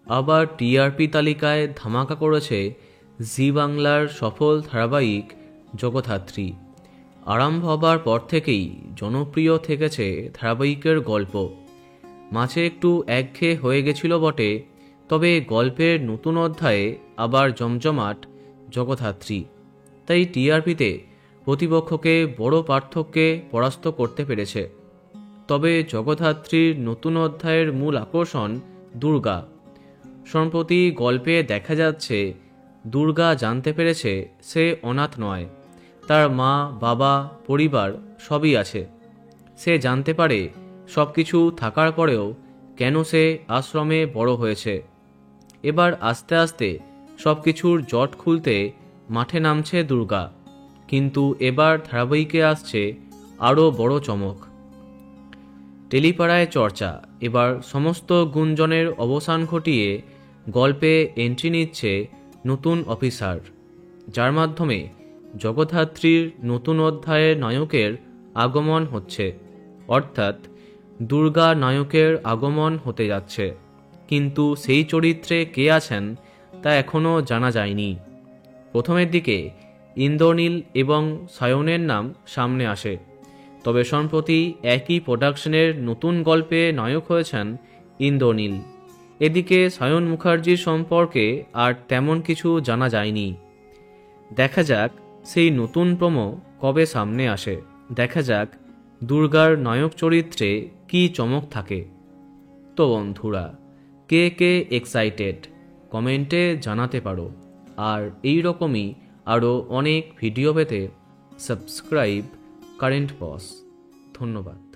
আবার টিআরপি তালিকায় ধামাকা করেছে জি বাংলার সফল ধারাবাহিক জগদ্ধাত্রী। আরম্ভ হবার পর থেকেই জনপ্রিয় থেকেছে ধারাবাহিকের গল্প। মাঝে একটু একঘেয়ে হয়ে গেছিল বটে, তবে গল্পের নতুন অধ্যায়ে আবার জমজমাট জগদ্ধাত্রী। তাই টিআরপিতে প্রতিপক্ষকে বড় পার্থক্যে পরাস্ত করতে পেরেছে। তবে জগদ্ধাত্রীর নতুন অধ্যায়ের মূল আকর্ষণ দুর্গা। সম্প্রতি গল্পে দেখা যাচ্ছে দুর্গা জানতে পেরেছে সে অনাথ নয়, তার মা বাবা পরিবার সবই আছে। সে জানতে পারে সব কিছু থাকার পরেও কেন সে আশ্রমে বড় হয়েছে। এবার আস্তে আস্তে সব কিছুর জট খুলতে মাঠে নামছে দুর্গা। কিন্তু এবার ধারাবাহিকে আসছে আরও বড় চমক। টেলিপাড়ায় চর্চা এবার সমস্ত গুঞ্জনের অবসান ঘটিয়ে গল্পে এন্ট্রি নিচ্ছে নতুন অফিসার, যার মাধ্যমে জগদ্ধাত্রীর নতুন অধ্যায়ের নায়কের আগমন হচ্ছে। অর্থাৎ দুর্গা নায়কের আগমন হতে যাচ্ছে, কিন্তু সেই চরিত্রে কে আছেন তা এখনও জানা যায়নি। প্রথমের দিকে ইন্দ্রনীল এবং সায়নের নাম সামনে আসে, তবে সম্প্রতি একই প্রোডাকশনের নতুন গল্পে নায়ক হয়েছেন ইন্দ্রনীল। এদিকে সায়ন মুখার্জির সম্পর্কে আর তেমন কিছু জানা যায়নি। দেখা যাক সেই নতুন প্রোমো কবে সামনে আসে। দেখা যাক দুর্গার নায়ক চরিত্রে কী চমক থাকে। তো বন্ধুরা, কে কে এক্সাইটেড কমেন্টে জানাতে পারো। আর এই রকমই আরও অনেক ভিডিও পেতে সাবস্ক্রাইব কারেন্ট বস। ধন্যবাদ।